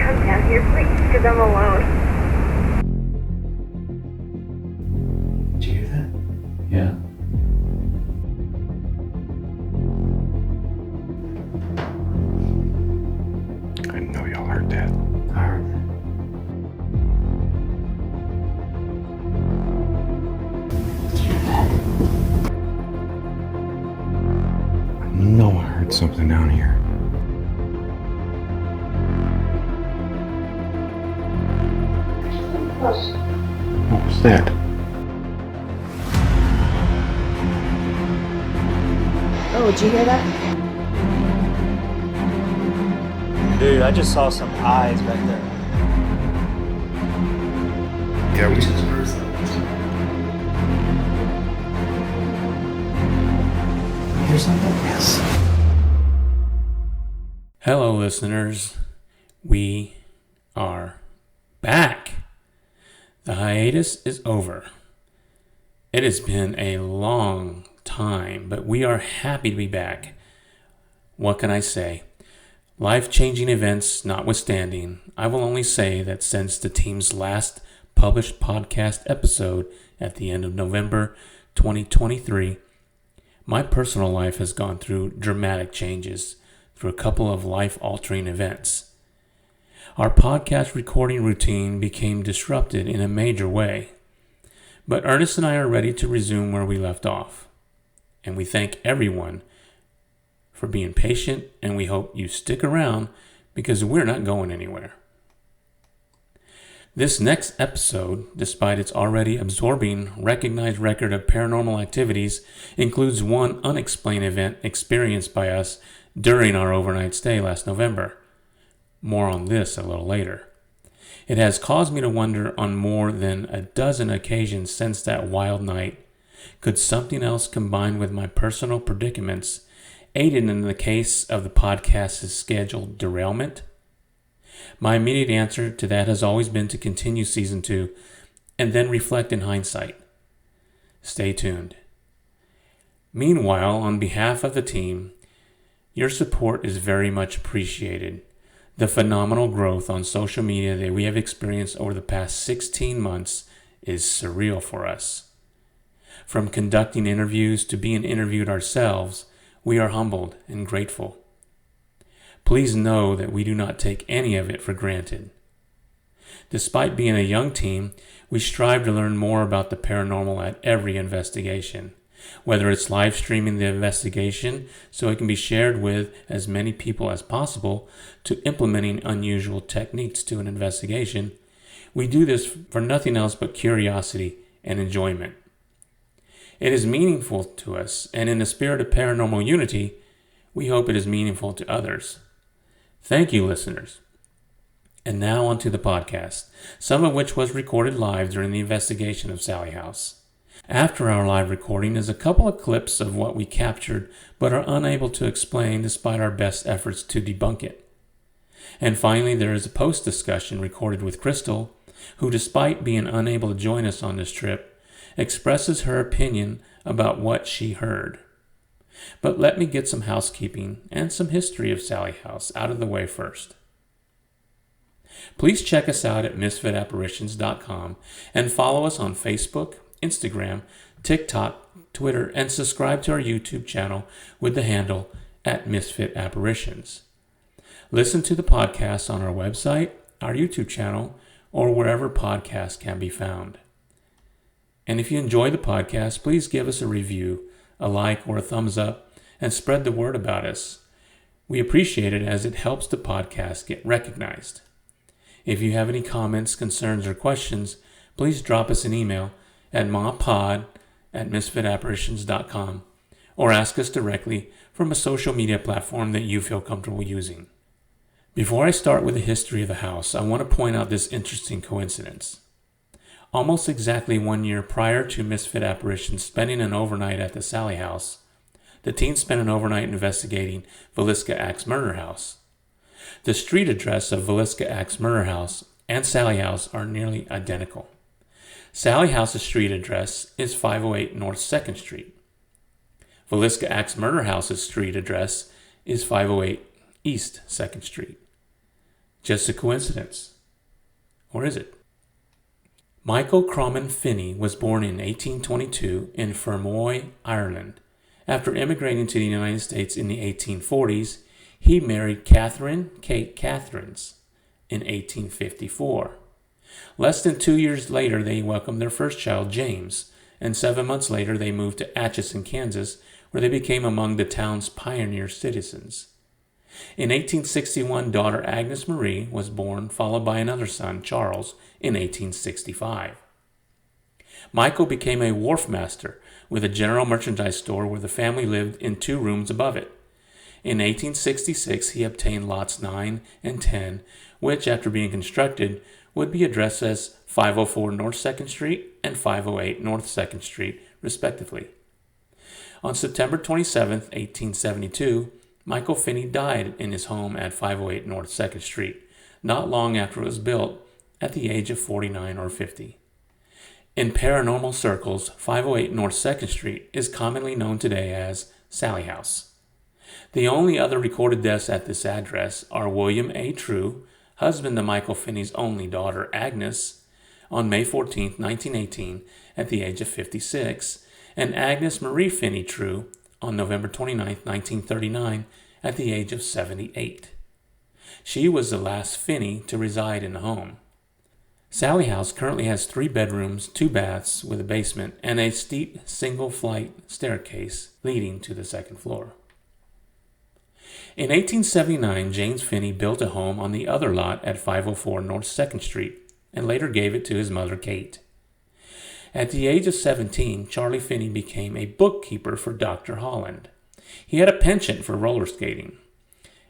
come down here, please, because I'm alone. Did you hear that? Yeah. I know y'all heard that. I heard that. Did you hear that? I know I heard something down here. What was that? Oh, did you hear that? Dude, I just saw some eyes back there. Yeah, we just heard something. You hear something? Yes. Hello, listeners. We are back. The hiatus is over. It has been a long time, but we are happy to be back. What can I say? Life-changing events notwithstanding, I will only say that since the team's last published podcast episode at the end of November 2023, my personal life has gone through dramatic changes through a couple of life-altering events. Our podcast recording routine became disrupted in a major way, but Ernest and I are ready to resume where we left off, and we thank everyone for being patient, and we hope you stick around because we're not going anywhere. This next episode, despite its already absorbing, recognized record of paranormal activities, includes one unexplained event experienced by us during our overnight stay last November. More on this a little later. It has caused me to wonder on more than a dozen occasions since that wild night, could something else combined with my personal predicaments aided in the case of the podcast's scheduled derailment? My immediate answer to that has always been to continue season 2 and then reflect in hindsight. Stay tuned. Meanwhile, on behalf of the team, your support is very much appreciated. The phenomenal growth on social media that we have experienced over the past 16 months is surreal for us. From conducting interviews to being interviewed ourselves, we are humbled and grateful. Please know that we do not take any of it for granted. Despite being a young team, we strive to learn more about the paranormal at every investigation, whether it's live streaming the investigation so it can be shared with as many people as possible, to implementing unusual techniques to an investigation. We do this for nothing else but curiosity and enjoyment. It is meaningful to us, and in the spirit of paranormal unity, we hope it is meaningful to others. Thank you, listeners. And now on to the podcast, some of which was recorded live during the investigation of Sallie House. After our live recording is a couple of clips of what we captured but are unable to explain despite our best efforts to debunk it. And finally, there is a post-discussion recorded with Crystal, who, despite being unable to join us on this trip, expresses her opinion about what she heard. But let me get some housekeeping and some history of Sallie House out of the way first. Please check us out at misfitapparitions.com and follow us on Facebook, Instagram, TikTok, Twitter, and subscribe to our YouTube channel with the handle @Misfit Apparitions. Listen to the podcast on our website, our YouTube channel, or wherever podcasts can be found. And if you enjoy the podcast, please give us a review, a like, or a thumbs up, and spread the word about us. We appreciate it as it helps the podcast get recognized. If you have any comments, concerns, or questions, please drop us an email at mapod@misfitapparitions.com or ask us directly from a social media platform that you feel comfortable using. Before I start with the history of the house, I want to point out this interesting coincidence. Almost exactly 1 year prior to Misfit Apparitions spending an overnight at the Sallie House, the team spent an overnight investigating Villisca Axe Murder House. The street address of Villisca Axe Murder House and Sallie House are nearly identical. Sallie House's street address is 508 North 2nd Street. Villisca Axe Murder House's street address is 508 East 2nd Street. Just a coincidence? Or is it? Michael Croman Finney was born in 1822 in Fermoy, Ireland. After immigrating to the United States in the 1840s, he married Catherine Kate Catherines in 1854. Less than 2 years later, they welcomed their first child, James, and 7 months later they moved to Atchison, Kansas, where they became among the town's pioneer citizens. In 1861, daughter Agnes Marie was born, followed by another son, Charles, in 1865. Michael became a wharf master with a general merchandise store where the family lived in 2 rooms above it. In 1866, he obtained lots 9 and 10, which, after being constructed, would be addressed as 504 North 2nd Street and 508 North 2nd Street, respectively. On September 27, 1872, Michael Finney died in his home at 508 North 2nd Street, not long after it was built, at the age of 49 or 50. In paranormal circles, 508 North 2nd Street is commonly known today as Sallie House. The only other recorded deaths at this address are William A. True, husband to Michael Finney's only daughter Agnes, on May 14, 1918, at the age of 56, and Agnes Marie Finney True on November 29, 1939, at the age of 78. She was the last Finney to reside in the home. Sallie House currently has 3 bedrooms, 2 baths with a basement, and a steep single-flight staircase leading to the 2nd floor. In 1879, James Finney built a home on the other lot at 504 North 2nd Street and later gave it to his mother, Kate. At the age of 17, Charlie Finney became a bookkeeper for Dr. Holland. He had a penchant for roller skating.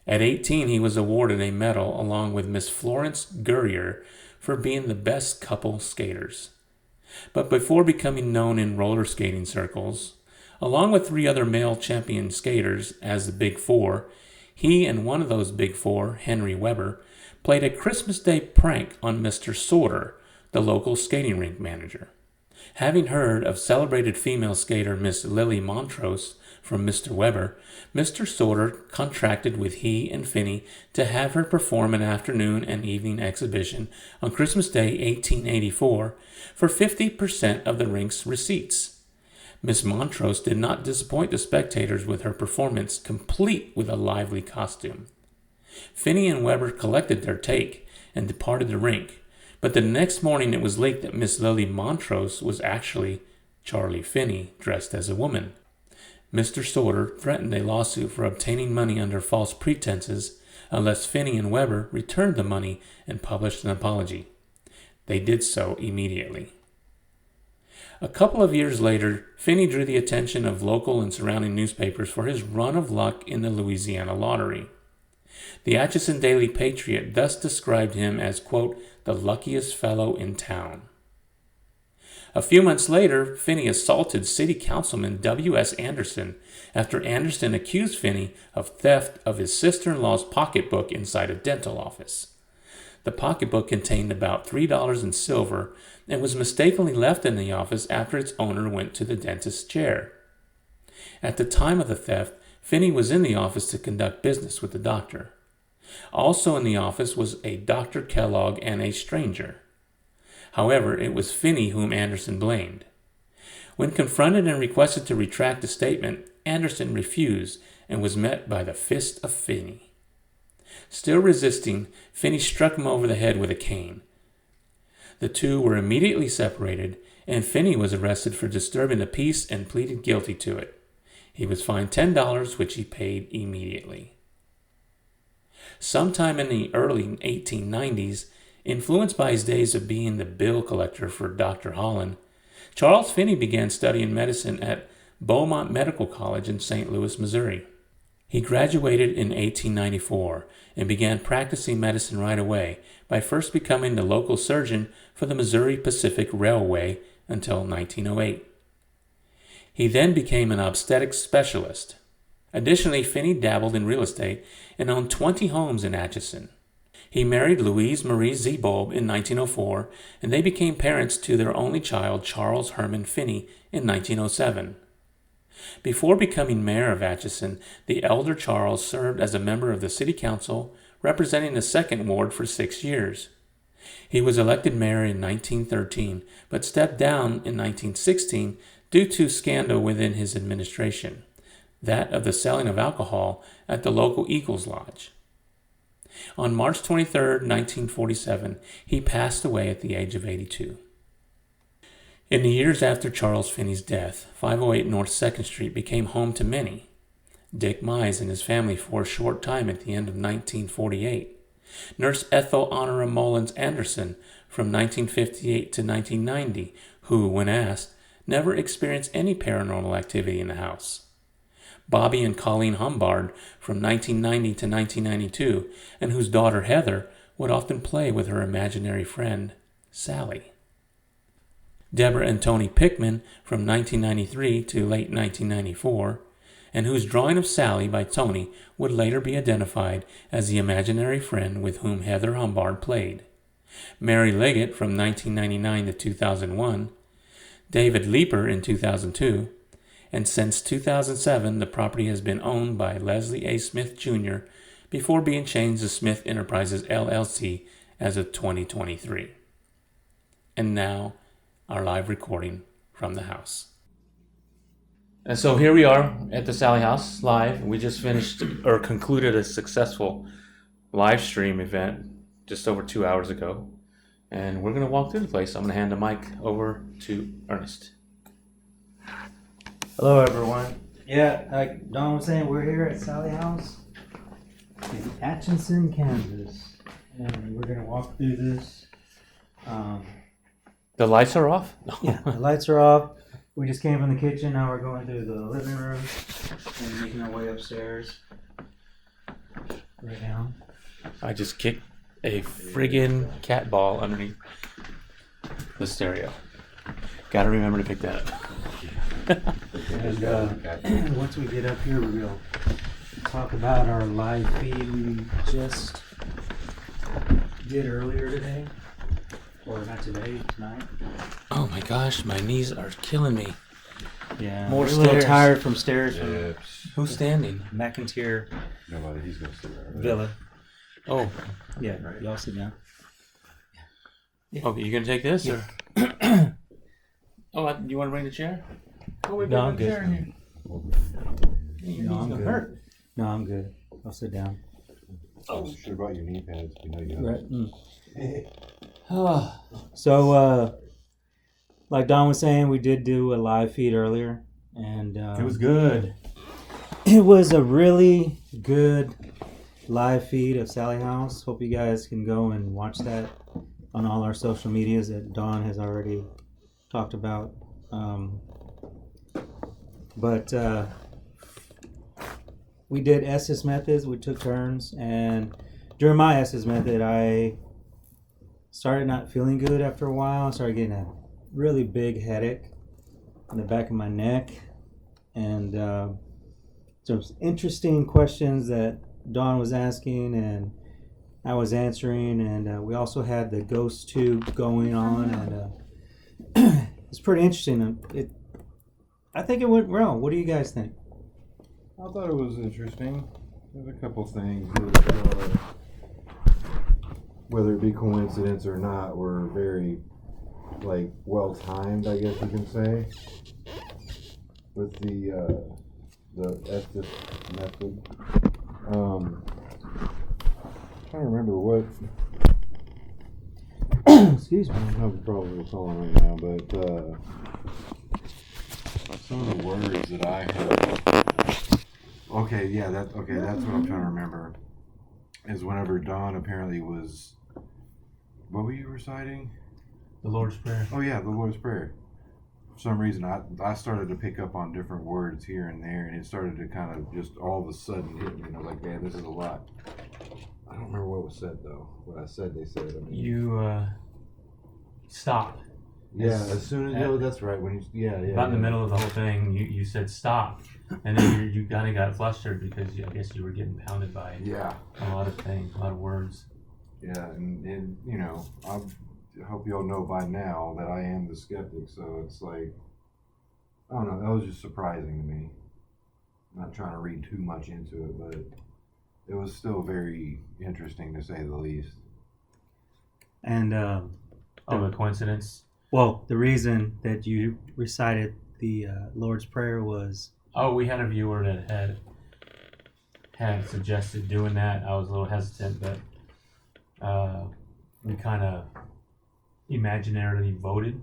At 18, he was awarded a medal along with Miss Florence Gurrier for being the best couple skaters. But before becoming known in roller skating circles, along with 3 other male champion skaters as the Big Four, he and one of those Big Four, Henry Weber, played a Christmas Day prank on Mr. Sorter, the local skating rink manager. Having heard of celebrated female skater Miss Lily Montrose from Mr. Weber, Mr. Sorter contracted with he and Finney to have her perform an afternoon and evening exhibition on Christmas Day 1884 for 50% of the rink's receipts. Miss Montrose did not disappoint the spectators with her performance, complete with a lively costume. Finney and Weber collected their take and departed the rink, but the next morning it was leaked that Miss Lily Montrose was actually Charlie Finney dressed as a woman. Mr. Sorter threatened a lawsuit for obtaining money under false pretenses unless Finney and Weber returned the money and published an apology. They did so immediately. A couple of years later, Finney drew the attention of local and surrounding newspapers for his run of luck in the Louisiana lottery. The Atchison Daily Patriot thus described him as, quote, the luckiest fellow in town. A few months later, Finney assaulted City Councilman W.S. Anderson after Anderson accused Finney of theft of his sister-in-law's pocketbook inside a dental office. The pocketbook contained about $3 in silver and was mistakenly left in the office after its owner went to the dentist's chair. At the time of the theft, Finney was in the office to conduct business with the doctor. Also in the office was a Dr. Kellogg and a stranger. However, it was Finney whom Anderson blamed. When confronted and requested to retract the statement, Anderson refused and was met by the fist of Finney. Still resisting, Finney struck him over the head with a cane. The two were immediately separated, and Finney was arrested for disturbing the peace and pleaded guilty to it. He was fined $10, which he paid immediately. Sometime in the early 1890s, influenced by his days of being the bill collector for Dr. Holland, Charles Finney began studying medicine at Beaumont Medical College in St. Louis, Missouri. He graduated in 1894 and began practicing medicine right away by first becoming the local surgeon for the Missouri Pacific Railway until 1908. He then became an obstetrics specialist. Additionally, Finney dabbled in real estate and owned 20 homes in Atchison. He married Louise Marie Zebold in 1904, and they became parents to their only child, Charles Herman Finney, in 1907. Before becoming mayor of Atchison, the elder Charles served as a member of the city council, representing the 2nd Ward for 6 years. He was elected mayor in 1913, but stepped down in 1916 due to scandal within his administration, that of the selling of alcohol at the local Eagles Lodge. On March 23, 1947, he passed away at the age of 82. In the years after Charles Finney's death, 508 North 2nd Street became home to many. Dick Mize and his family for a short time at the end of 1948. Nurse Ethel Honora Mullins Anderson from 1958 to 1990, who, when asked, never experienced any paranormal activity in the house. Bobby and Colleen Humbard from 1990 to 1992, and whose daughter Heather would often play with her imaginary friend, Sallie. Deborah and Tony Pickman from 1993 to late 1994, and whose drawing of Sallie by Tony would later be identified as the imaginary friend with whom Heather Humbard played. Mary Liggett from 1999 to 2001, David Leeper in 2002, and since 2007 the property has been owned by Leslie A. Smith Jr. before being changed to Smith Enterprises LLC as of 2023. And now, our live recording from the house. And so here we are at the Sallie House live. We just finished or concluded a successful live stream event just over 2 hours ago. And we're going to walk through the place. I'm going to hand the mic over to Ernest. Hello, everyone. Yeah, like Don was saying, we're here at Sallie House in Atchison, Kansas. And we're going to walk through this. The lights are off? Yeah, the lights are off. We just came from the kitchen. Now we're going through the living room and making our way upstairs. Right now. I just kicked a friggin' cat ball underneath the stereo. Gotta remember to pick that up. And once we get up here, we'll talk about our live feed we just did earlier today. Or not today, tonight. Oh my gosh, my knees are killing me. Yeah, More we're a little stairs. tired from stairs from Yeah. Who's standing? McIntyre Nobody, he's gonna sit there. Villa. Oh, Yeah, y'all sit down. okay, you gonna take this or? Oh, you want to bring the chair? Oh, we No, I'm the chair good. in here. Your No, knees I'm gonna good. hurt. No, I'm good. I'll sit down. Oh, should have brought your knee pads. You know you have Right. Oh, So, like Don was saying, we did do a live feed earlier, and it was good. It was a really good live feed of Sallie House. Hope you guys can go and watch that on all our social medias that Don has already talked about. But we did S's methods. We took turns, and during my S's method, I started not feeling good after a while. I started getting a really big headache in the back of my neck, and some interesting questions that Dawn was asking and I was answering, and we also had the ghost tube going on, and it's pretty interesting. I think it went well. What do you guys think? I thought it was interesting. There's a couple things that, whether it be coincidence or not, were very, like, well timed, I guess you can say, with the Estes method. Trying to remember what. Excuse me. I don't have a problem recalling right now, but some of the words that I had. Okay, yeah, that's what I'm trying to remember. Is whenever Dawn apparently was. What were you reciting? the Lord's Prayer. Oh yeah, the Lord's Prayer. For some reason, I started to pick up on different words here and there, and it started to kind of just all of a sudden hit me. And I was like, man, this is a lot. I don't remember what was said though. What I said, they said. I mean, You stop. yeah, as soon as that's right. When you About in the middle of the whole thing, you said stop, and then you kind of got flustered because I guess you were getting pounded by Yeah, a lot of things, a lot of words. yeah, and you know, I hope you all know by now that I am the skeptic. So it's like, I don't know. That was just surprising to me. I'm not trying to read too much into it, but it was still very interesting to say the least. And Oh, a coincidence? well, the reason that you recited the Lord's Prayer was Oh, we had a viewer that had suggested doing that. I was a little hesitant, but we kind of imaginarily voted.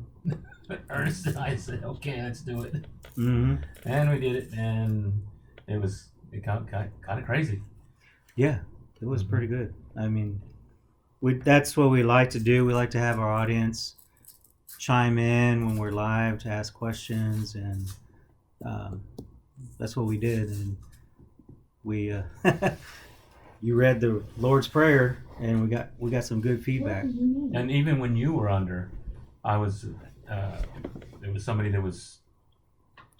Ernest and I said, "Okay, let's do it," mm-hmm. and we did it, and it got kind of crazy. Yeah, it was pretty good. I mean, that's what we like to do. We like to have our audience chime in when we're live to ask questions, and that's what we did. And we, you read the Lord's Prayer, and we got some good feedback. And even when you were under, I was there was somebody that was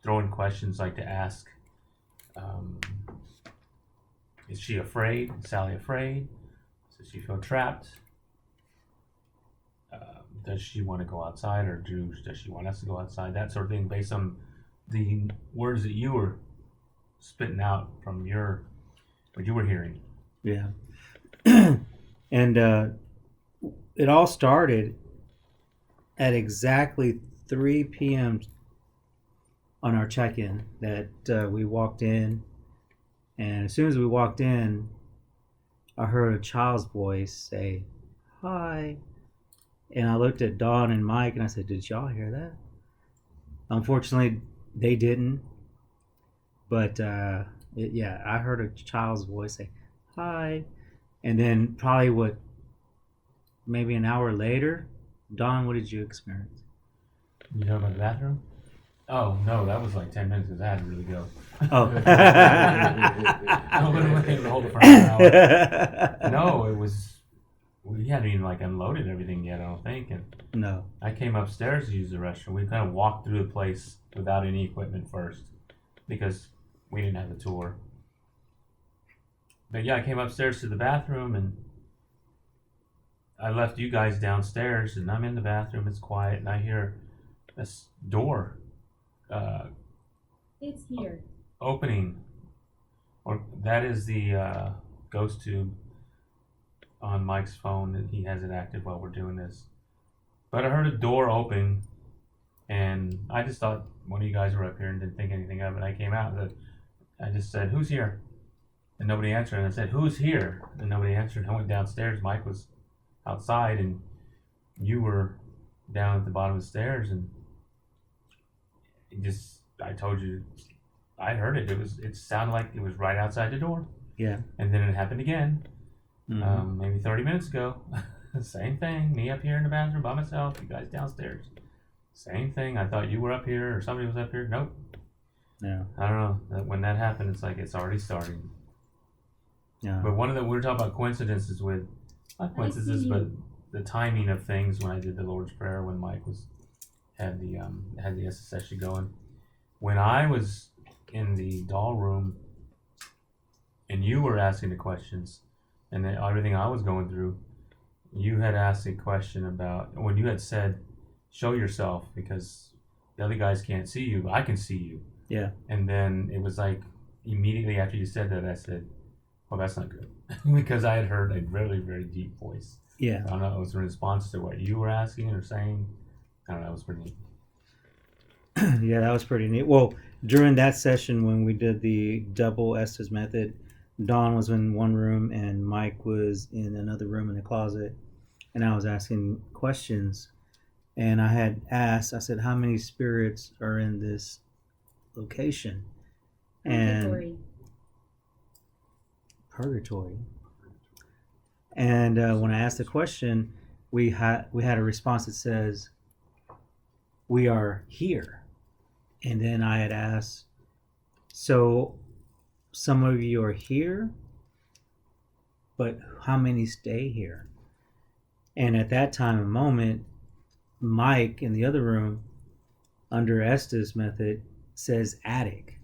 throwing questions like to ask, is she afraid? Is Sallie afraid? Does she feel trapped? Does she want to go outside, or does she want us to go outside? That sort of thing, based on the words that you were spitting out from what you were hearing. Yeah. And it all started at exactly 3 p.m. on our check-in that we walked in. And as soon as we walked in, I heard a child's voice say, "Hi." And I looked at Dawn and Mike and I said, "Did y'all hear that?" Unfortunately, they didn't. But yeah, I heard a child's voice say, "Hi." And then probably maybe an hour later, Dawn, what did you experience? You talking about the bathroom? Oh, no, that was like 10 minutes because I had to really go. Oh. I wasn't able to hold it for an hour. No, it was, we hadn't even like unloaded everything yet, I don't think. And No. I came upstairs to use the restroom. We kind of walked through the place without any equipment first because we didn't have a tour. But yeah, I came upstairs to the bathroom and I left you guys downstairs and I'm in the bathroom. It's quiet and I hear this door It's here. opening. Or that is the ghost tube on Mike's phone, and he has it active while we're doing this. But I heard a door open and I just thought one of you guys were up here and didn't think anything of it. I came out and I just said, "Who's here?" And nobody answered. And I said, "Who's here?" And nobody answered. I went downstairs. Mike was outside and you were down at the bottom of the stairs, and I told you, I heard it. It sounded like it was right outside the door. Yeah. And then it happened again, Mm-hmm. maybe 30 minutes ago. Same thing. Me up here in the bathroom by myself. You guys downstairs. Same thing. I thought you were up here or somebody was up here. Nope. Yeah. I don't know. When that happened, it's like it's already starting. Yeah. But we were talking about coincidences with, not coincidences, but the timing of things when I did the Lord's Prayer when Mike had the SSSG going. When I was in the doll room and you were asking the questions and then everything I was going through, you had asked a question about when you had said, "Show yourself," because the other guys can't see you, but I can see you. Yeah. And then it was like immediately after you said that, I said, "Well, that's not good," because I had heard a very, very deep voice. Yeah. I don't know, it was in response to what you were asking or saying. I don't know, it was pretty neat. Yeah, that was pretty neat. Well, during that session when we did the double Estes method, Dawn was in one room and Mike was in another room in the closet, and I was asking questions. And I had asked, I said, "How many spirits are in this location?" And Purgatory. And when I asked the question, we had a response that says, "We are here." And then I had asked, "So some of you are here, but how many stay here?" And at that time and moment, Mike in the other room under Estes method says attic.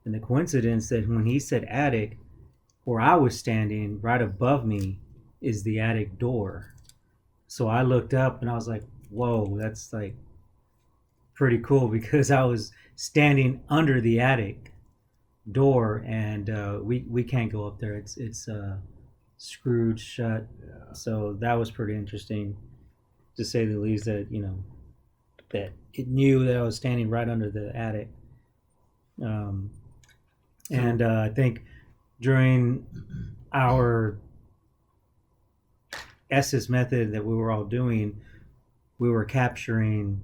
And the coincidence that when he said attic, where I was standing right above me is the attic door. So I looked up and I was like, whoa, that's like pretty cool because I was standing under the attic door, and we can't go up there. It's screwed shut. Yeah. So that was pretty interesting, to say the least. That that it knew that I was standing right under the attic. And I think during our Estes method that we were all doing, we were capturing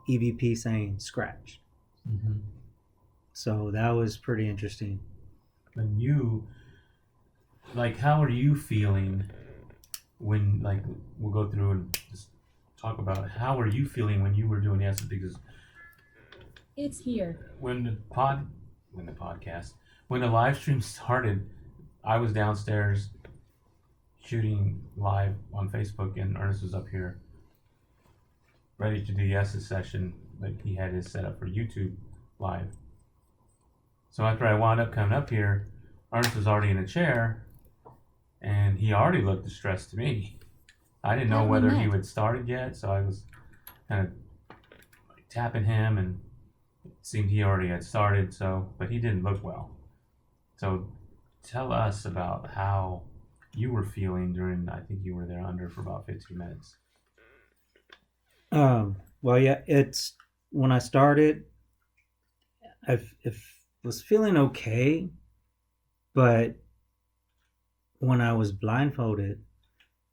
EVP saying scratch. Mm-hmm. So that was pretty interesting. And you, like, how are you feeling when, like, we'll go through and just talk about how are you feeling when you were doing Estes? Because It's here. when the live stream started, I was downstairs shooting live on Facebook, and Ernest was up here ready to do the Estes session. Like, he had his set up for YouTube live. So after I wound up coming up here, Ernest was already in a chair, and he already looked distressed to me. I didn't know How we whether he met. had started yet, so I was kind of like tapping him, and it seemed he already had started. So, but he didn't look well. So, tell us about how you were feeling during. I think you were there under for about 15 minutes. Well, yeah, it's when I started, I was feeling okay, but when I was blindfolded,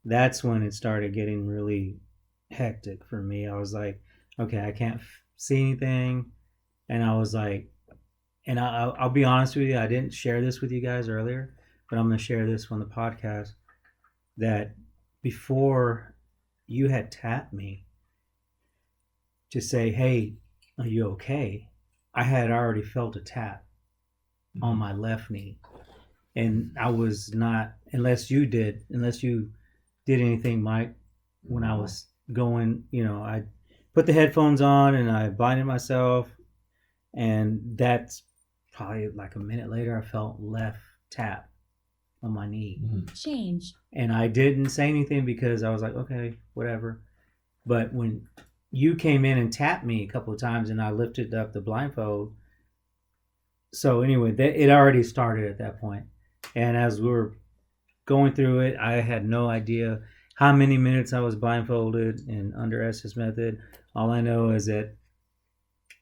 that's when it started getting really hectic for me. I was like, okay, I can't see anything, and I was like, and I'll be honest with you, I didn't share this with you guys earlier, but I'm going to share this on the podcast, that before you had tapped me to say, hey, are you okay? I had already felt a tap on my left knee. And I was not, unless you did anything, Mike, when I was going, I put the headphones on and I blinded myself. And that's probably like a minute later, I felt left tap on my knee. Change. And I didn't say anything because I was like, okay, whatever. But when you came in and tapped me a couple of times and I lifted up the blindfold. So anyway, it already started at that point. And as we were going through it, I had no idea how many minutes I was blindfolded and under Estes method. All I know is that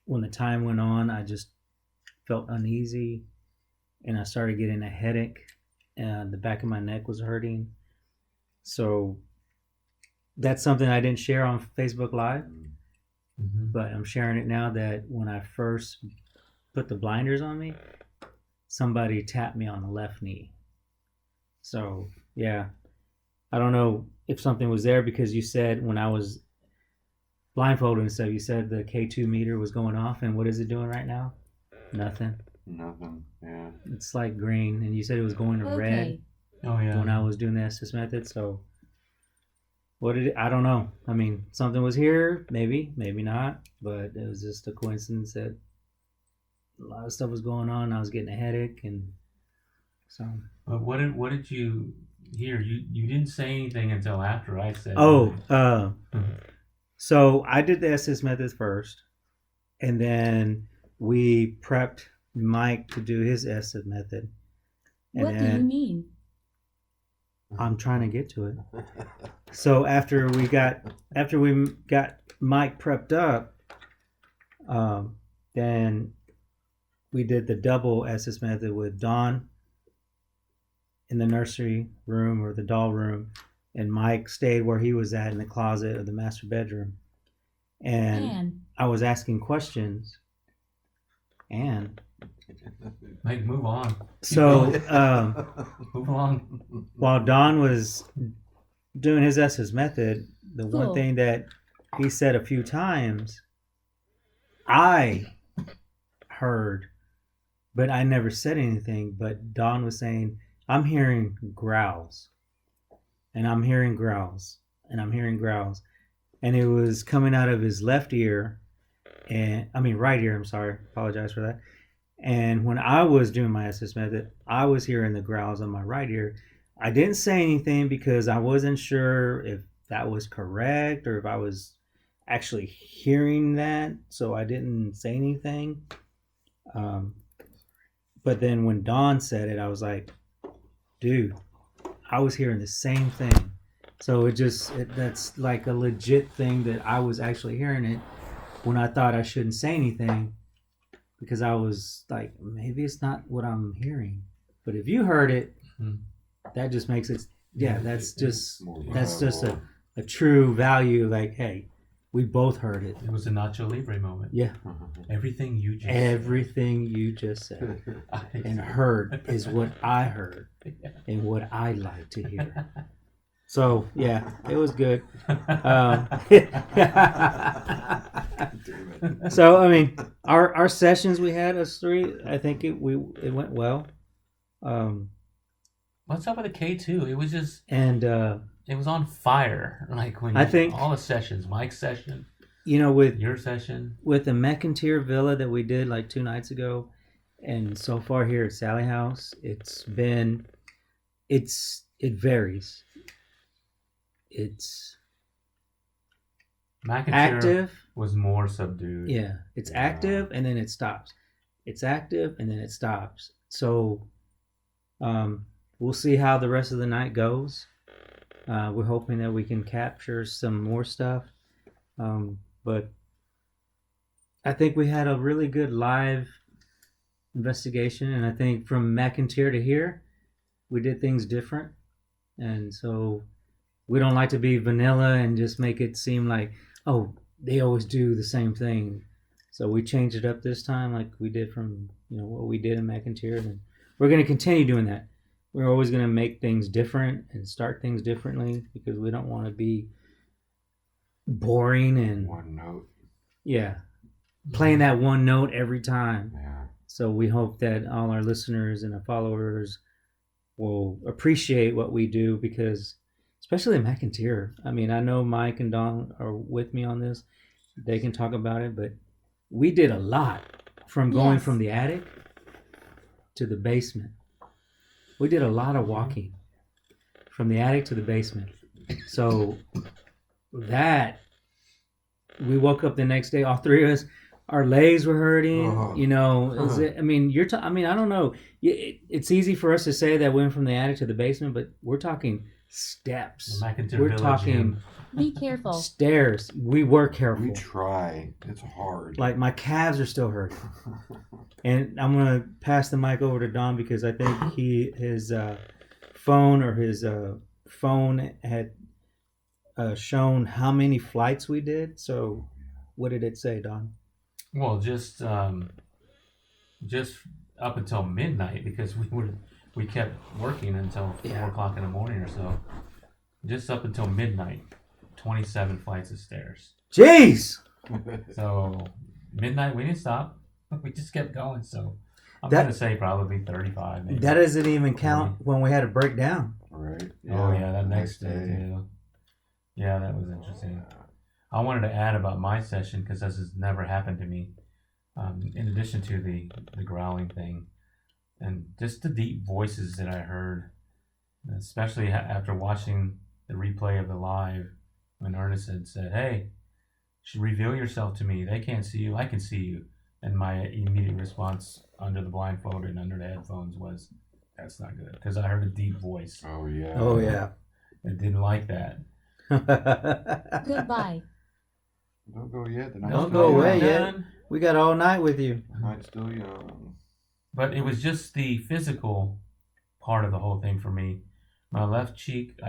when the time went on, I just felt uneasy and I started getting a headache and the back of my neck was hurting. So that's something I didn't share on Facebook Live, but I'm sharing it now, that when I first put the blinders on me, somebody tapped me on the left knee. So, yeah, I don't know if something was there, because you said when I was blindfolded and stuff, you said the K2 meter was going off, and what is it doing right now? Nothing. Nothing. Yeah. It's like green, and you said it was going to red Okay. Oh yeah. when I was doing the Estes method. So I don't know. I mean, something was here, maybe not, but it was just a coincidence that a lot of stuff was going on. I was getting a headache, and so. But what did you hear? You didn't say anything until after I said. Oh, so I did the Estes method first, and then we prepped Mike to do his Estes method. And What do you mean? I'm trying to get to it. So after we got Mike prepped up, then we did the double Estes method with Dawn in the nursery room or the doll room, and Mike stayed where he was at in the closet of the master bedroom. And Man. I was asking questions, and Mike, move on. so Move on. while Don was doing his Estes method, the one Cool. thing that he said a few times, I heard, but I never said anything. But Don was saying, I'm hearing growls, and I'm hearing growls, and I'm hearing growls. And it was coming out of his left ear, right ear, I'm sorry, apologize for that. And when I was doing my Estes method, I was hearing the growls on my right ear. I didn't say anything because I wasn't sure if that was correct or if I was actually hearing that, so I didn't say anything. But then when Dawn said it, I was like, dude, I was hearing the same thing. So that's like a legit thing that I was actually hearing it when I thought I shouldn't say anything because I was like, maybe it's not what I'm hearing. But if you heard it, that just makes it, that's just a true value. Like, hey, we both heard it. It was a Nacho Libre moment. Yeah. Everything you just said and heard is what I heard and what I like to hear. So, yeah, it was good. So, I mean, our sessions we had, us three, I think it went well. What's up with the K2? It was just... And... it was on fire. Like when I think all the sessions, Mike's session, with your session, with the McIntyre Villa that we did like 2 nights ago, and so far here at Sallie House, it varies. It's McIntyre active, was more subdued. Yeah, it's active and then it stops. It's active and then it stops. So, we'll see how the rest of the night goes. We're hoping that we can capture some more stuff. But I think we had a really good live investigation. And I think from McIntyre to here, we did things different. And so we don't like to be vanilla and just make it seem like, oh, they always do the same thing. So we changed it up this time like we did from, what we did in McIntyre. And we're going to continue doing that. We're always going to make things different and start things differently because we don't want to be boring and one note. Yeah, playing that one note every time. Yeah. So we hope that all our listeners and our followers will appreciate what we do because, especially McIntyre. I mean, I know Mike and Don are with me on this. They can talk about it, but we did a lot from going from the attic to the basement. We did a lot of walking from the attic to the basement. So that we woke up the next day, all three of us, our legs were hurting. I don't know. It's easy for us to say that we went from the attic to the basement, but we're talking steps. We're talking Be careful. stairs. We were careful. We try. It's hard. Like my calves are still hurting. And I'm gonna pass the mic over to Don because I think his phone had shown how many flights we did. So, what did it say, Don? Well, just up until midnight because we kept working until 4 o'clock in the morning or so. Just up until midnight, 27 flights of stairs. Jeez. So midnight we didn't stop. We just kept going. So I'm gonna say probably 35. Maybe. That doesn't even count when we had to break down. Right. Oh yeah, that next day too. Yeah, that was interesting. I wanted to add about my session because this has never happened to me. In addition to the growling thing, and just the deep voices that I heard, especially after watching the replay of the live when Ernest had said, "Hey, you should reveal yourself to me. They can't see you. I can see you." And my immediate response under the blindfold and under the headphones was, "That's not good," because I heard a deep voice. Oh yeah. Oh yeah. I didn't like that. Goodbye. Don't go yet. Don't go away yet. We got all night with you. The night's still young. But it was just the physical part of the whole thing for me. My left cheek,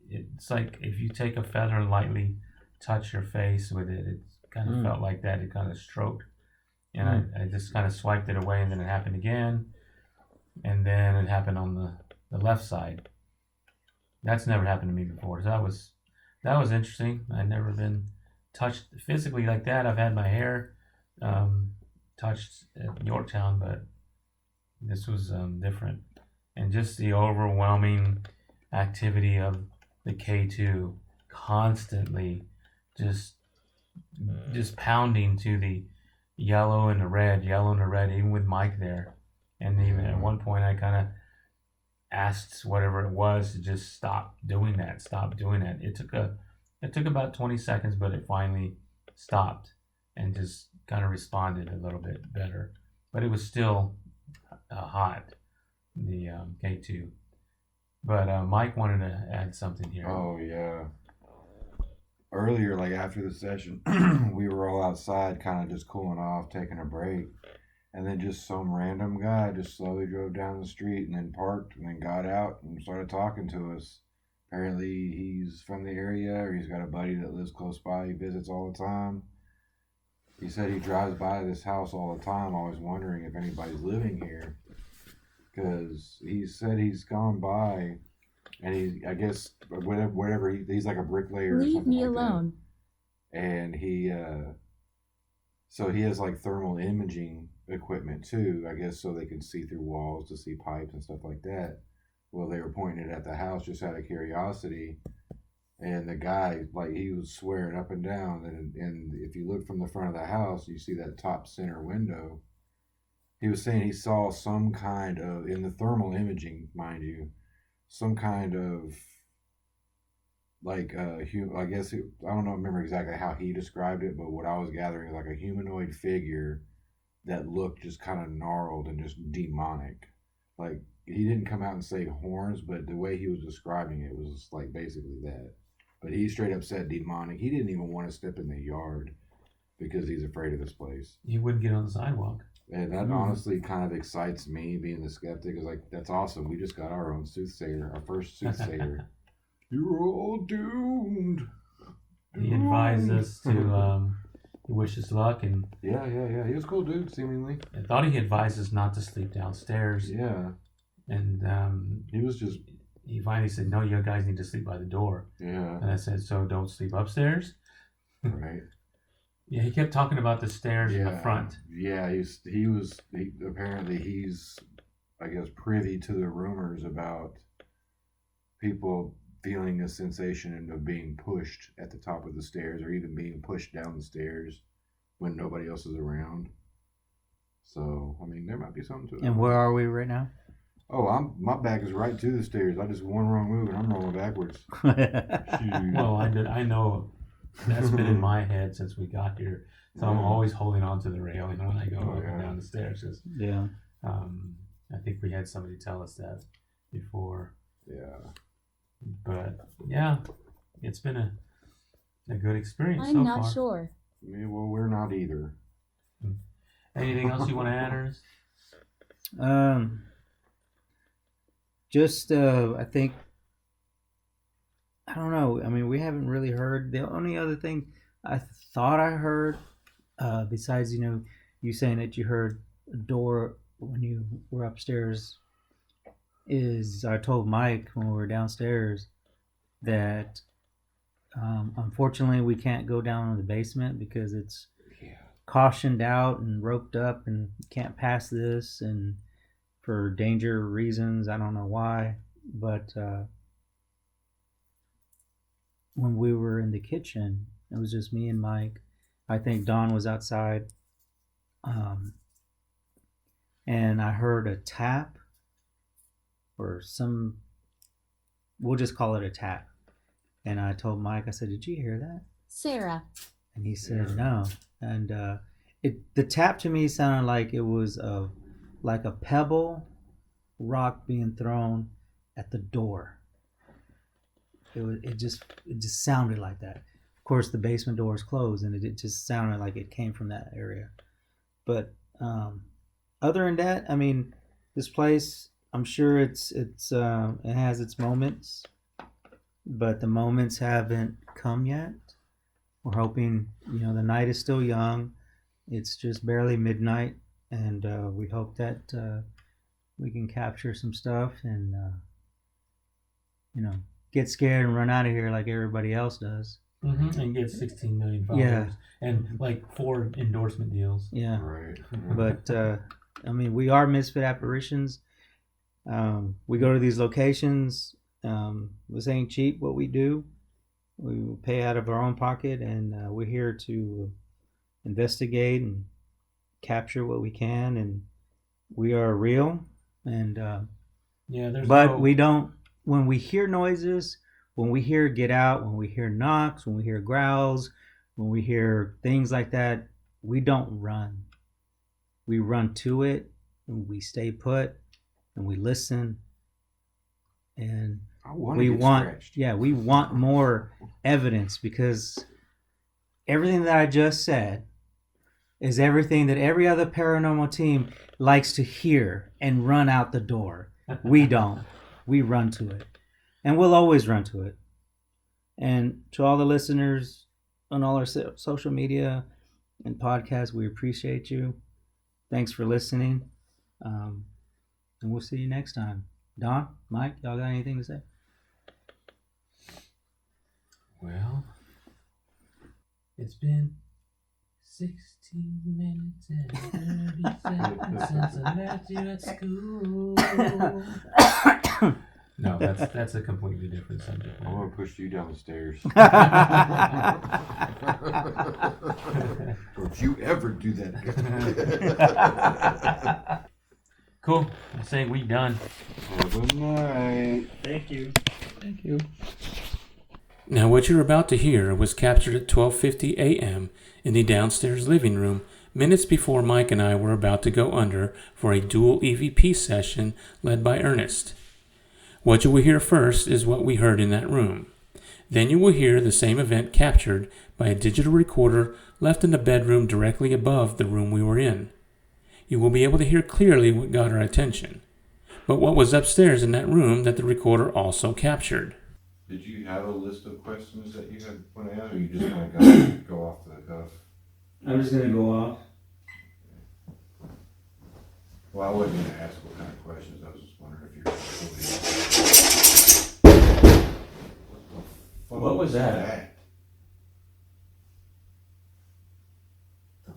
it's like if you take a feather and lightly touch your face with it, it kind of felt like that. It kind of stroked. And I just kind of swiped it away, and then it happened again. And then it happened on the left side. That's never happened to me before. So that was interesting. I'd never been touched physically like that. I've had my hair touched at Yorktown, but this was different. And just the overwhelming activity of the K2 constantly just pounding to the yellow and the red, even with Mike there. And even at one point I kind of asked whatever it was to just stop doing that. It took a It took about 20 seconds, but it finally stopped and just kind of responded a little bit better. But it was still hot, the K2. But Mike wanted to add something here. Oh yeah. Earlier, like after the session, we were all outside, kind of just cooling off, taking a break, and then just some random guy just slowly drove down the street and then parked and then got out and started talking to us. Apparently, he's from the area, or he's got a buddy that lives close by. He visits all the time. He said he drives by this house all the time, always wondering if anybody's living here. Because he said he's gone by, and I guess, whatever, he's like a bricklayer or Leave something me like alone. that. And so he has like thermal imaging equipment too, I guess, so they can see through walls to see pipes and stuff like that. Well, they were pointing it at the house just out of curiosity. And the guy, like, he was swearing up and down. And if you look from the front of the house, you see that top center window. He was saying he saw some kind of, in the thermal imaging, mind you, some kind of, like, I guess, I don't remember exactly how he described it, but what I was gathering is like a humanoid figure that looked just kind of gnarled and just demonic. Like, he didn't come out and say horns, but the way he was describing it was like basically that. But he straight up said demonic. He didn't even want to step in the yard because he's afraid of this place. He wouldn't get on the sidewalk. And that honestly kind of excites me, being the skeptic. Is like, that's awesome. We just got our own soothsayer, our first soothsayer. You're all doomed. He advised us to wish us luck, and Yeah. He was a cool dude, seemingly. I thought he advised us not to sleep downstairs. Yeah. And He was just, he finally said, "No, you guys need to sleep by the door." yeah. And I said, "So don't sleep upstairs?" Right. Yeah, he kept talking about the stairs in the front. Yeah, apparently he's, I guess, privy to the rumors about people feeling a sensation of being pushed at the top of the stairs, or even being pushed down the stairs when nobody else is around. So, I mean, there might be something to it. And where are we right now? Oh, my back is right to the stairs. I just one wrong move and I'm rolling backwards. Well, I know that's been in my head since we got here, so I'm always holding on to the railing when I go up and down the stairs. 'Cause, Yeah. I think we had somebody tell us that before. Yeah. But yeah, it's been a good experience I'm so not far. sure. Yeah, well, we're not either. Anything else you want to add, Ernest? Just I think, I don't know. I mean, we haven't really heard. The only other thing I thought I heard, besides you saying that you heard a door when you were upstairs, is I told Mike when we were downstairs that unfortunately we can't go down in the basement because it's cautioned out and roped up and you can't pass this, and for danger reasons. I don't know why, but when we were in the kitchen, it was just me and Mike. I think Don was outside, and I heard a tap, or we'll just call it a tap. And I told Mike, I said, "Did you hear that?" Sarah. And he said, "No." And the tap to me sounded like it was like a pebble rock being thrown at the door. It just sounded like that. Of course, the basement door is closed, and it just sounded like it came from that area. But other than that, I mean, this place, I'm sure it has its moments, but the moments haven't come yet. We're hoping, the night is still young. It's just barely midnight, and we hope that we can capture some stuff and get scared and run out of here like everybody else does. Mm-hmm. And get 16 million followers and like 4 endorsement deals. Yeah. Right. But I mean, we are Misfit Apparitions. We go to these locations. This ain't cheap what we do. We pay out of our own pocket, and we're here to investigate and capture what we can, and we are real. And we don't. When we hear noises, when we hear get out, when we hear knocks, when we hear growls, when we hear things like that, we don't run. We run to it, and we stay put, and we listen, and we want more evidence, because everything that I just said is everything that every other paranormal team likes to hear and run out the door. We don't. We run to it. And we'll always run to it. And to all the listeners on all our social media and podcasts, we appreciate you. Thanks for listening. And we'll see you next time. Don, Mike, y'all got anything to say? Well, it's been 16 minutes and 30 seconds since I left you at school. No, that's a completely different subject. I'm gonna push you down the stairs. Don't you ever do that. Cool. I say we done. Have a night. Thank you. Thank you. Now, what you're about to hear was captured at 12:50 a.m. in the downstairs living room, minutes before Mike and I were about to go under for a dual EVP session led by Ernest. What you will hear first is what we heard in that room. Then you will hear the same event captured by a digital recorder left in the bedroom directly above the room we were in. You will be able to hear clearly what got our attention, but what was upstairs in that room that the recorder also captured. Did you have a list of questions that you had put out, or you just kind of go off the cuff? I'm just going to go off. Well, I wasn't going to ask what kind of questions. I was just wondering if you're. What was that?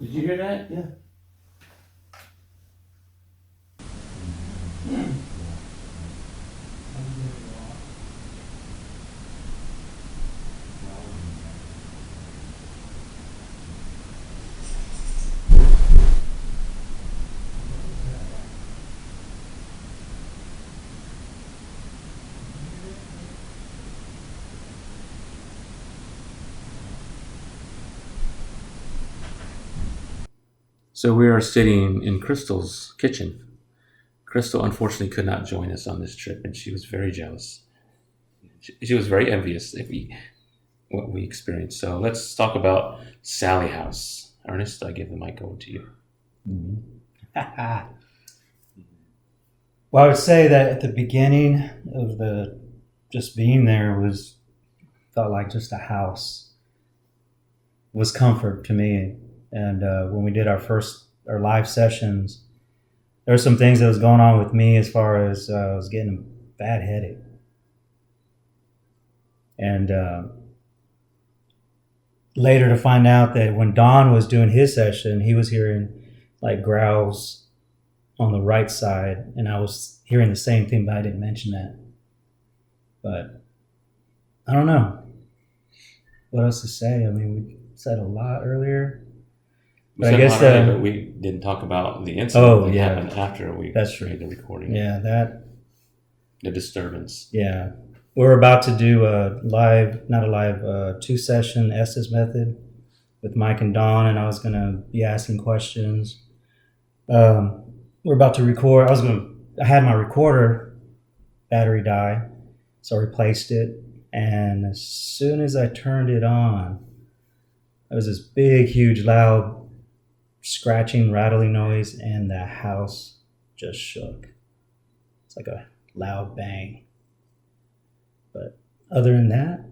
Did you hear that? Yeah. So we are sitting in Crystal's kitchen. Crystal unfortunately could not join us on this trip, and she was very jealous. She was very envious of what we experienced. So let's talk about Sallie House. Ernest, I give the mic over to you. Mm-hmm. Well, I would say that at the beginning of the just being there felt like just a house. It was comfort to me. And when we did our live sessions, there were some things that was going on with me as far as I was getting a bad headache. And later to find out that when Don was doing his session, he was hearing like growls on the right side, and I was hearing the same thing, but I didn't mention that. But I don't know what else to say. I mean, we said a lot earlier. But I guess but we didn't talk about the incident that happened after we made the recording. Yeah, the disturbance. Yeah, we're about to do a two-session Estes method with Mike and Don, and I was gonna be asking questions. We're about to record. I had my recorder battery die, so I replaced it, and as soon as I turned it on, there was this big, huge, loud scratching, rattling noise, and the house just shook. It's like a loud bang. But other than that,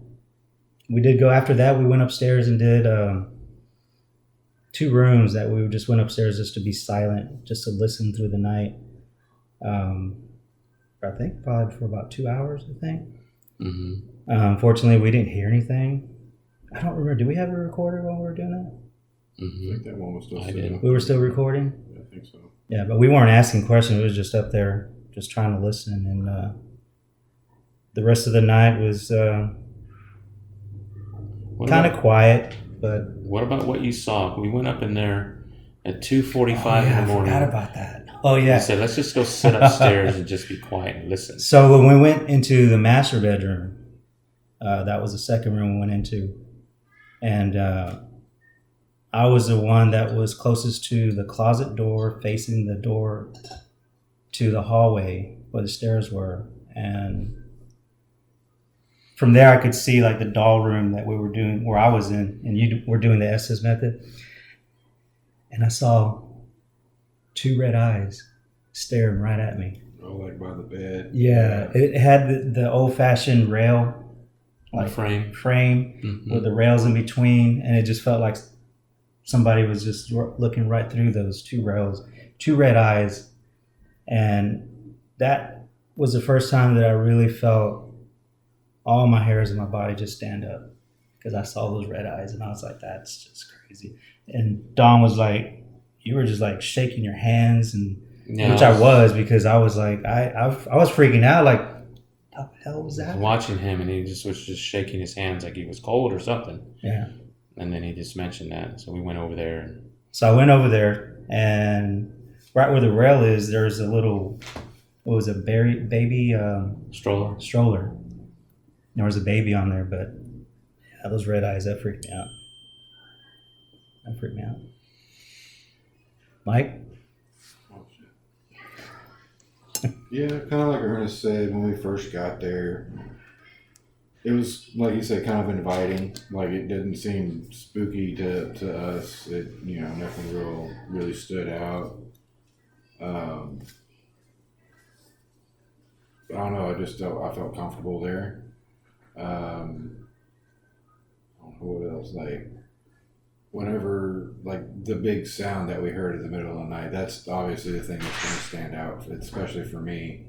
we did go after that. We went upstairs and did 2 rooms that we just went upstairs just to be silent, just to listen through the night. I think probably for about 2 hours, I think. Mm-hmm. Unfortunately, we didn't hear anything. I don't remember. Did we have a recorder while we were doing that? Mm-hmm. I think that one was still sitting. We were still recording? Yeah, I think so. Yeah, but we weren't asking questions. It was just up there, just trying to listen. And the rest of the night was kind of quiet. But what about what you saw? We went up in there at 2:45 in the morning. I forgot about that. Oh, yeah. I said, let's just go sit upstairs and just be quiet and listen. So when we went into the master bedroom, That was the second room we went into. And I was the one that was closest to the closet door, facing the door to the hallway where the stairs were. And from there, I could see like the doll room that we were doing, where I was in, and you were doing the SS method. And I saw 2 red eyes staring right at me. Oh, like by the bed. Yeah, it had the old-fashioned rail, like frame with the rails in between, and it just felt like somebody was just looking right through those 2 rails, 2 red eyes. And that was the first time that I really felt all my hairs in my body just stand up, because I saw those red eyes, and I was like, that's just crazy. And Dawn was like, you were just like shaking your hands, and which I was, because I was like, I was freaking out, like, what the hell was that? Watching him, and he was just shaking his hands like he was cold or something. Yeah. And then he just mentioned that, so we went over there. So I went over there, and right where the rail is, there's a little, what was it, baby stroller. There was a baby on there, but yeah, those red eyes, that freaked me out. Mike? Yeah, kind of like Ernest said, when we first got there, it was, like you said, kind of inviting. Like, it didn't seem spooky to us. It, nothing really stood out. I don't know, I felt comfortable there. I don't know what else, like, whenever, like, the big sound that we heard in the middle of the night, that's obviously the thing that's going to stand out, especially for me.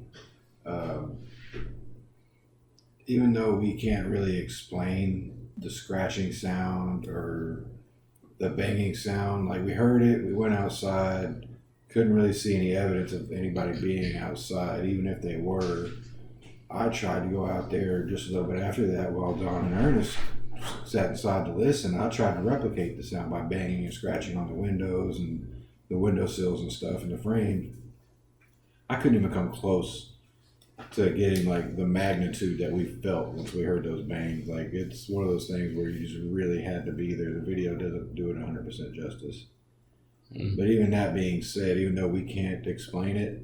Even though we can't really explain the scratching sound or the banging sound, like, we heard it, we went outside, couldn't really see any evidence of anybody being outside, even if they were. I tried to go out there just a little bit after that while Don and Ernest sat inside to listen. I tried to replicate the sound by banging and scratching on the windows and the windowsills and stuff in the frame. I couldn't even come close to getting like the magnitude that we felt once we heard those bangs. Like, it's one of those things where you just really had to be there. The video doesn't do it 100% justice. Mm-hmm. But even that being said, even though we can't explain it,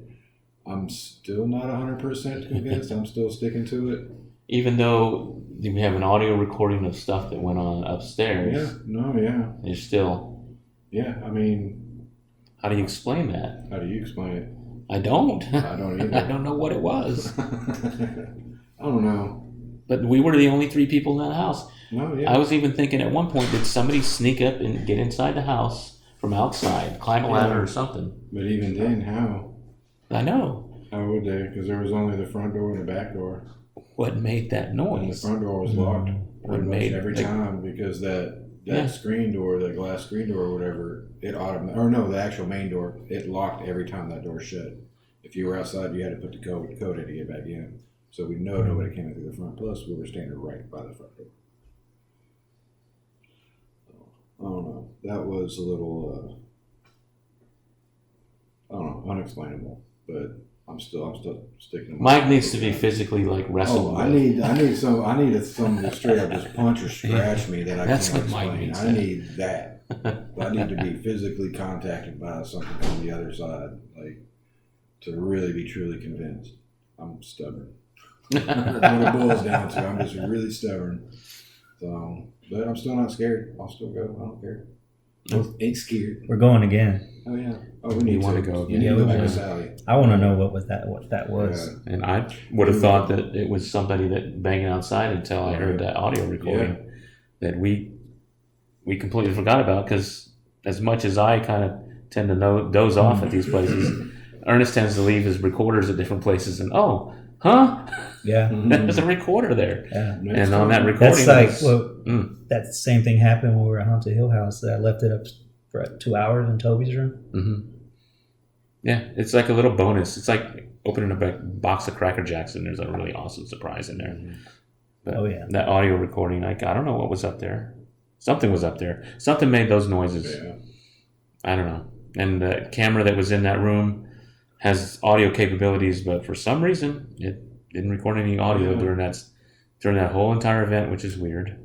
I'm still not 100% convinced. I'm still sticking to it. Even though we have an audio recording of stuff that went on upstairs. Yeah, no, yeah. You're still... Yeah, I mean... How do you explain that? How do you explain it? I don't. I don't either. I don't know what it was. I don't know. But we were the only 3 people in that house. No, yeah. I was even thinking at one point, did somebody sneak up and get inside the house from outside, climb a ladder or something? But even then, how? I know. How would they? Because there was only the front door and the back door. What made that noise? And the front door was locked pretty much every time, because that screen door, that glass screen door or whatever, the actual main door, it locked every time that door shut. If you were outside, you had to put the code in to get back in. So we know nobody came in through the front. Plus, we were standing right by the front door. I don't know. That was a little, I don't know, unexplainable. But I'm still sticking to Mike needs to be physically like wrestled. I need something to straight up just punch or scratch me that I That's can't what Mike explain. needs. I need that. I need to be physically contacted by something on the other side, like, to really be truly convinced. I'm stubborn. That's what it boils down to. I'm just really stubborn. So, but I'm still not scared. I'll still go. I don't care. Ain't scared. We're going again. Oh yeah. Oh, we need want to go again. Yeah, we back want to to. Sallie. I want to know what that was. Yeah. And I would have thought that it was somebody that banging outside until I heard that audio recording that we completely forgot about, because as much as I kind of tend to doze off at these places, Ernest tends to leave his recorders at different places and Yeah. there's a recorder there. Yeah. And on that recording, That's like, that same thing happened when we were at Haunted Hill House. I left it up for 2 hours in Toby's room. Mm-hmm. Yeah, it's like a little bonus. It's like opening a box of Cracker Jacks and there's a really awesome surprise in there. But that audio recording, I don't know what was up there. Something was up there. Something made those noises. Yeah. I don't know. And the camera that was in that room has audio capabilities, but for some reason it didn't record any audio during that during that whole entire event, which is weird.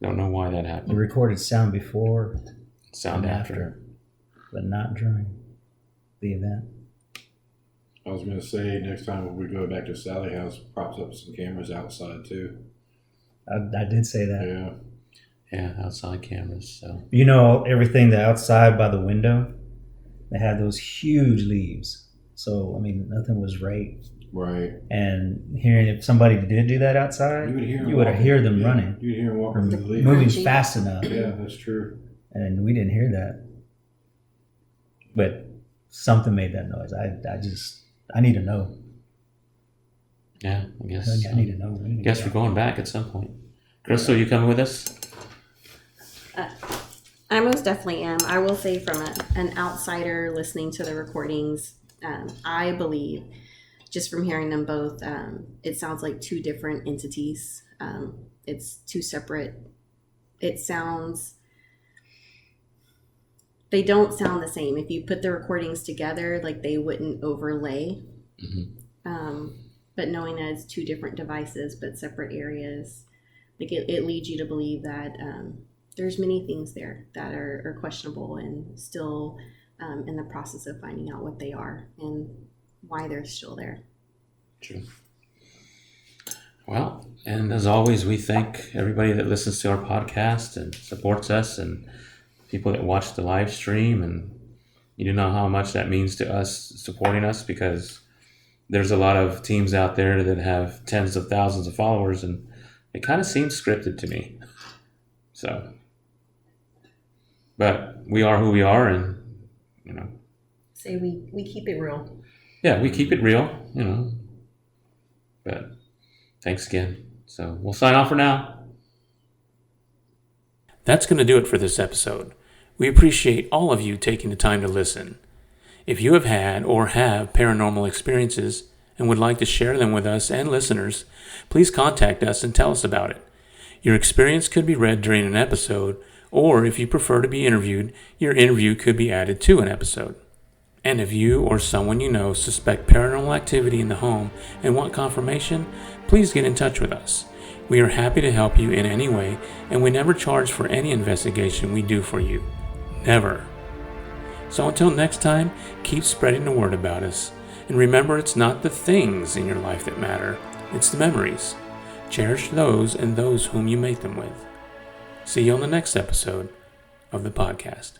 Don't know why that The happened. recorded sound before Sound and after. but not during the event. I was gonna say next time when we go back to Sallie House, props up some cameras outside too. I did say that. Yeah. Yeah, outside cameras. So You know, everything the outside by the window, they had those huge leaves. So, I mean, nothing was right. Right. And hearing if somebody did do that outside, You would hear. you would hear them running You'd hear them or walking through the leaves. moving Crunching. fast enough. Yeah, that's true. And we didn't hear that. But something made that noise. I need to know. yeah, I guess. I need to know. We need to Guess get we're going back at some point. Crystal, you coming with us? I most definitely am. I will say, from an outsider listening to the recordings, I believe, just from hearing them both, it sounds like two different entities. It's two separate. They don't sound the same. If you put the recordings together, like, they wouldn't overlay. But knowing that it's two different devices but separate areas, like, it leads you to believe that there's many things there that are questionable and still in the process of finding out what they are and why they're still there. True. Well, and as always, we thank everybody that listens to our podcast and supports us, and people that watch the live stream. And you do know how much that means to us, supporting us, because there's a lot of teams out there that have tens of thousands of followers, and it kind of seems scripted to me. So, but we are who we are, and Say we keep it real. yeah, we keep it real, But thanks again. So we'll sign off for now. That's going to do it for this episode. We appreciate all of you taking the time to listen. If you have had or have paranormal experiences and would like to share them with us and listeners, please contact us and tell us about it. Your experience could be read during an episode, or if you prefer to be interviewed, your interview could be added to an episode. And if you or someone you know suspect paranormal activity in the home and want confirmation, please get in touch with us. We are happy to help you in any way, and we never charge for any investigation we do for you. Never. So until next time, keep spreading the word about us. And remember, it's not the things in your life that matter, it's the memories. Cherish those and those whom you make them with. See you on the next episode of the podcast.